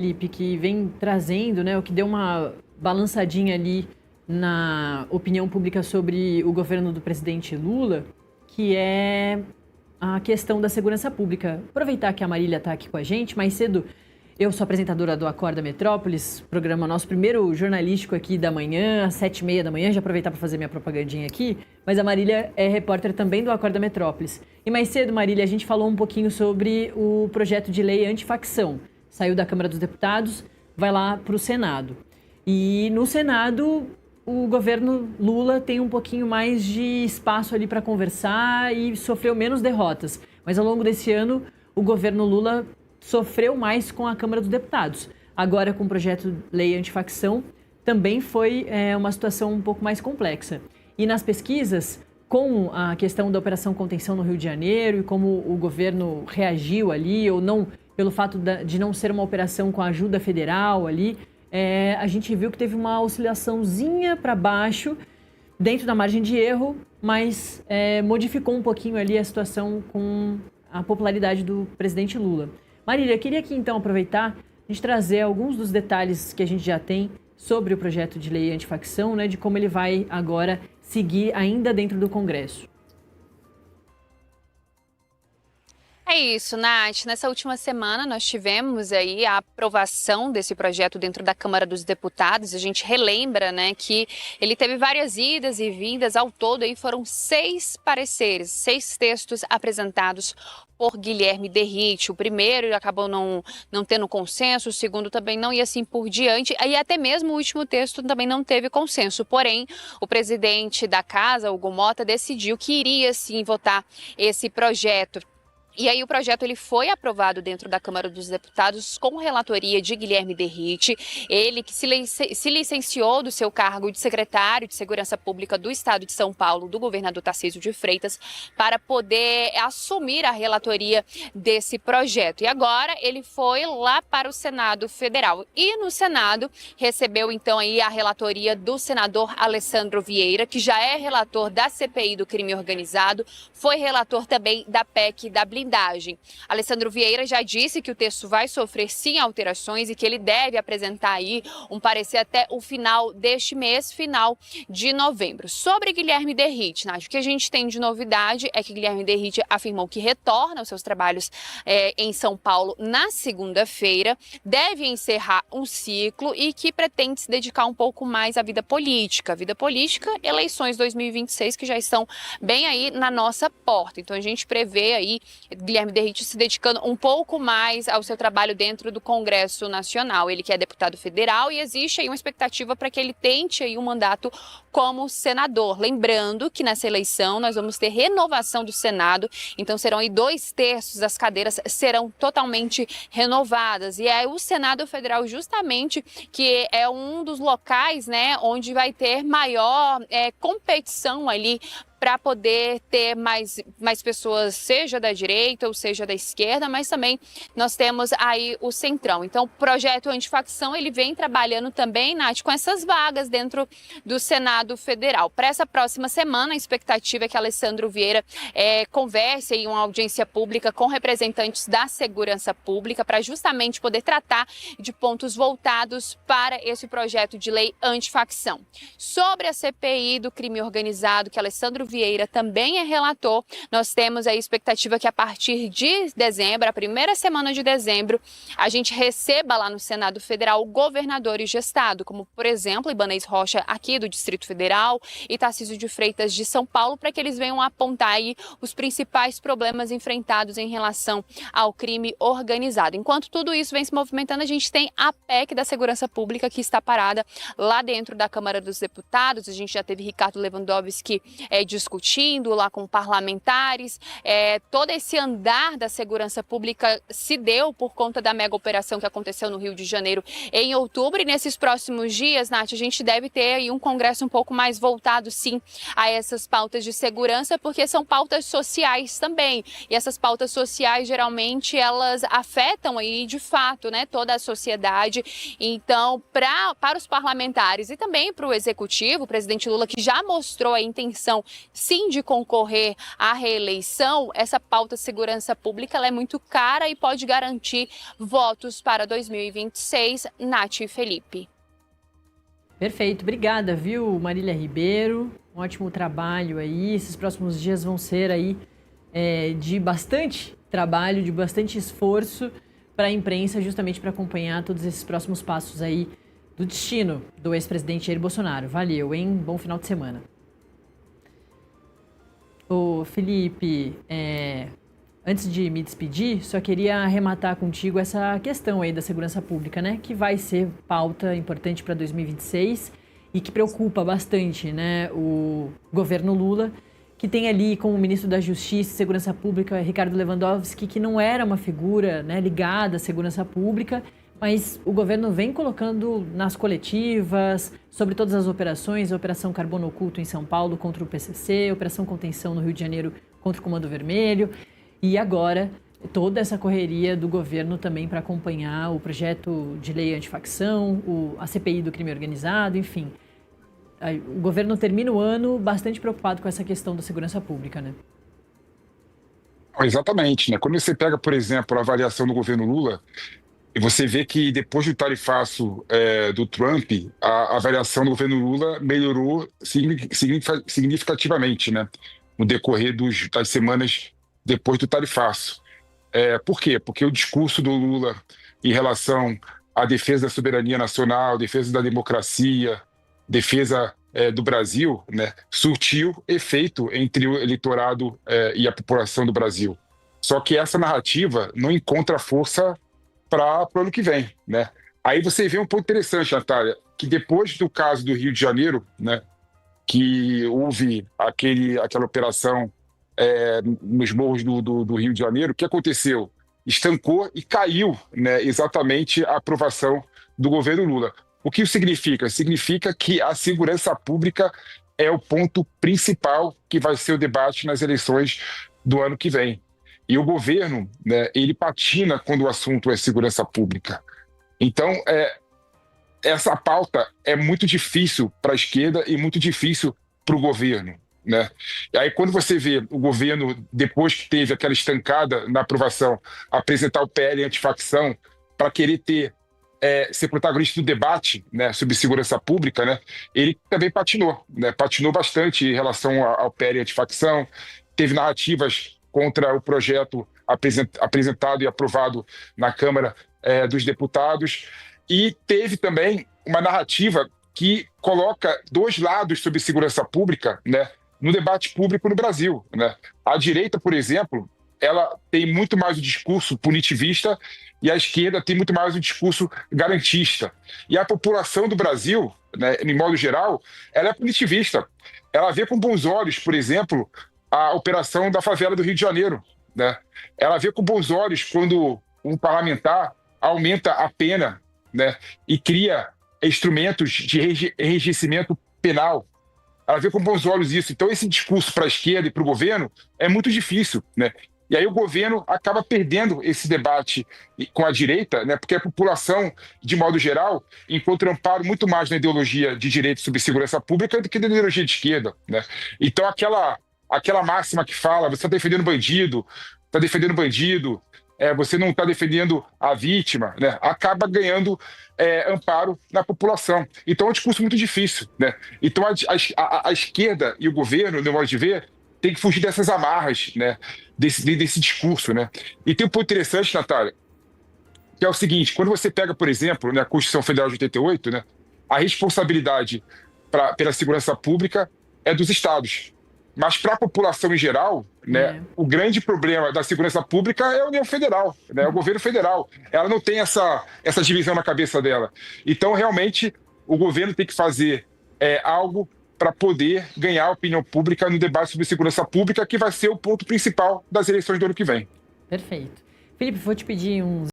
Felipe, que vem trazendo, né, o que deu uma balançadinha ali na opinião pública sobre o governo do presidente Lula, que é a questão da segurança pública. Aproveitar que a Marília está aqui com a gente, mais cedo eu sou apresentadora do Acorda Metrópolis, programa nosso primeiro jornalístico aqui da manhã, às 7h30 da manhã, já aproveitar para fazer minha propagandinha aqui, mas a Marília é repórter também do Acorda Metrópolis. E mais cedo, Marília, a gente falou um pouquinho sobre o projeto de lei antifacção. Saiu da Câmara dos Deputados, vai lá para o Senado. E no Senado, o governo Lula tem um pouquinho mais de espaço ali para conversar e sofreu menos derrotas. Mas ao longo desse ano, o governo Lula sofreu mais com a Câmara dos Deputados. Agora, com o projeto de lei antifacção, também foi uma situação um pouco mais complexa. E nas pesquisas, com a questão da Operação Contenção no Rio de Janeiro e como o governo reagiu ali, ou não, pelo fato de não ser uma operação com ajuda federal ali, a gente viu que teve uma oscilaçãozinha para baixo, dentro da margem de erro, mas modificou um pouquinho ali a situação com a popularidade do presidente Lula. Marília, eu queria aqui então aproveitar a gente trazer alguns dos detalhes que a gente já tem sobre o projeto de lei antifacção, né, de como ele vai agora seguir ainda dentro do Congresso. É isso, Nath. Nessa última semana nós tivemos aí a aprovação desse projeto dentro da Câmara dos Deputados. A gente relembra, né, que ele teve várias idas e vindas. Ao todo aí foram 6 pareceres, 6 textos apresentados por Guilherme Derrite. O primeiro acabou não tendo consenso, o segundo também não, e assim por diante. E até mesmo o último texto também não teve consenso. Porém, o presidente da casa, Hugo Mota, decidiu que iria sim votar esse projeto. E aí o projeto ele foi aprovado dentro da Câmara dos Deputados com relatoria de Guilherme Derrite, ele que se licenciou do seu cargo de secretário de Segurança Pública do Estado de São Paulo, do governador Tarcísio de Freitas, para poder assumir a relatoria desse projeto. E agora ele foi lá para o Senado Federal. E no Senado recebeu então aí a relatoria do senador Alessandro Vieira, que já é relator da CPI do crime organizado, foi relator também da PEC da blindagem. Alessandro Vieira já disse que o texto vai sofrer sim alterações e que ele deve apresentar aí um parecer até o final deste mês, final de novembro. Sobre Guilherme Derrite, Nath, o que a gente tem de novidade é que Guilherme Derrite afirmou que retorna aos seus trabalhos em São Paulo na segunda-feira, deve encerrar um ciclo e que pretende se dedicar um pouco mais à vida política. Vida política, eleições 2026 que já estão bem aí na nossa porta. Então a gente prevê aí Guilherme Derrite se dedicando um pouco mais ao seu trabalho dentro do Congresso Nacional. Ele que é deputado federal e existe aí uma expectativa para que ele tente aí um mandato como senador. Lembrando que nessa eleição nós vamos ter renovação do Senado, então serão aí 2/3 das cadeiras serão totalmente renovadas. E é o Senado Federal justamente que é um dos locais, né, onde vai ter maior competição ali para poder ter mais pessoas, seja da direita ou seja da esquerda, mas também nós temos aí o Centrão. Então, o projeto antifacção, ele vem trabalhando também, Nath, com essas vagas dentro do Senado Federal. Para essa próxima semana, a expectativa é que Alessandro Vieira converse em uma audiência pública com representantes da segurança pública para justamente poder tratar de pontos voltados para esse projeto de lei antifacção. Sobre a CPI do crime organizado, que Alessandro Vieira também é relator, nós temos a expectativa que a partir de dezembro, a primeira semana de dezembro, a gente receba lá no Senado Federal governadores de estado, como por exemplo Ibanez Rocha aqui do Distrito Federal e Tarcísio de Freitas de São Paulo, para que eles venham apontar aí os principais problemas enfrentados em relação ao crime organizado. Enquanto tudo isso vem se movimentando, a gente tem a PEC da Segurança Pública que está parada lá dentro da Câmara dos Deputados. A gente já teve Ricardo Lewandowski discutindo lá com parlamentares. Todo esse andar da segurança pública se deu por conta da mega operação que aconteceu no Rio de Janeiro em outubro, e nesses próximos dias, Nath, a gente deve ter aí um congresso um pouco mais voltado sim a essas pautas de segurança, porque são pautas sociais também, e essas pautas sociais geralmente elas afetam aí de fato, né, toda a sociedade. Então, para os parlamentares e também para o executivo, o presidente Lula, que já mostrou a intenção sim de concorrer à reeleição, essa pauta de segurança pública ela é muito cara e pode garantir votos para 2026. Nath e Felipe. Perfeito, obrigada, viu, Marília Ribeiro? Um ótimo trabalho aí. Esses próximos dias vão ser aí de bastante trabalho, de bastante esforço para a imprensa, justamente para acompanhar todos esses próximos passos aí do destino do ex-presidente Jair Bolsonaro. Valeu, hein? Bom final de semana. Ô, Felipe, antes de me despedir, só queria arrematar contigo essa questão aí da segurança pública, né? Que vai ser pauta importante para 2026 e que preocupa bastante, né? O governo Lula, que tem ali como ministro da Justiça e Segurança Pública Ricardo Lewandowski, que não era uma figura, né, ligada à segurança pública, mas o governo vem colocando nas coletivas, sobre todas as operações, a Operação Carbono Oculto em São Paulo contra o PCC, Operação Contenção no Rio de Janeiro contra o Comando Vermelho, e agora toda essa correria do governo também para acompanhar o projeto de lei antifacção, a CPI do crime organizado, enfim. O governo termina o ano bastante preocupado com essa questão da segurança pública, né? Exatamente, né? Quando você pega, por exemplo, a avaliação do governo Lula, e você vê que depois do tarifaço do Trump, a avaliação do governo Lula melhorou significativamente, né? No decorrer das semanas depois do tarifaço. Por quê? Porque o discurso do Lula em relação à defesa da soberania nacional, defesa da democracia, defesa do Brasil, né, surtiu efeito entre o eleitorado e a população do Brasil. Só que essa narrativa não encontra força para o ano que vem, né? Aí você vê um ponto interessante, Natália, que depois do caso do Rio de Janeiro, né, que houve aquela operação nos morros do Rio de Janeiro, o que aconteceu? Estancou e caiu, né, exatamente a aprovação do governo Lula. O que isso significa? Significa que a segurança pública é o ponto principal que vai ser o debate nas eleições do ano que vem. E o governo, né, ele patina quando o assunto é segurança pública. Então, essa pauta é muito difícil para a esquerda e muito difícil para o governo, né? E aí, quando você vê o governo, depois que teve aquela estancada na aprovação, apresentar o PL antifacção para querer ser protagonista do debate, né, sobre segurança pública, né, ele também patinou, né, patinou bastante em relação ao PL antifacção, teve narrativas contra o projeto apresentado e aprovado na Câmara dos Deputados, e teve também uma narrativa que coloca dois lados sobre segurança pública, né, no debate público no Brasil, né. A direita, por exemplo, ela tem muito mais o discurso punitivista e a esquerda tem muito mais o discurso garantista. E a população do Brasil, né, em modo geral, ela é punitivista. Ela vê com bons olhos, por exemplo, a operação da favela do Rio de Janeiro, né? Ela vê com bons olhos quando um parlamentar aumenta a pena, né, e cria instrumentos de enrijecimento penal. Ela vê com bons olhos isso. Então, esse discurso para a esquerda e para o governo é muito difícil, né? E aí o governo acaba perdendo esse debate com a direita, né? Porque a população, de modo geral, encontra amparo muito mais na ideologia de direito sobre segurança pública do que na ideologia de esquerda, né? Então, aquela máxima que fala, você está defendendo bandido, você não está defendendo a vítima, né? Acaba ganhando amparo na população. Então é um discurso muito difícil, né? Então a esquerda e o governo, no meu modo de ver, tem que fugir dessas amarras, né? Desse discurso, né? E tem um ponto interessante, Natália, que é o seguinte: quando você pega, por exemplo, né, a Constituição Federal de 88, né, a responsabilidade pela segurança pública é dos estados. Mas para a população em geral, né, o grande problema da segurança pública é a União Federal, né, o governo federal. Ela não tem essa divisão na cabeça dela. Então, realmente, o governo tem que fazer algo para poder ganhar a opinião pública no debate sobre segurança pública, que vai ser o ponto principal das eleições do ano que vem. Perfeito. Felipe, vou te pedir uns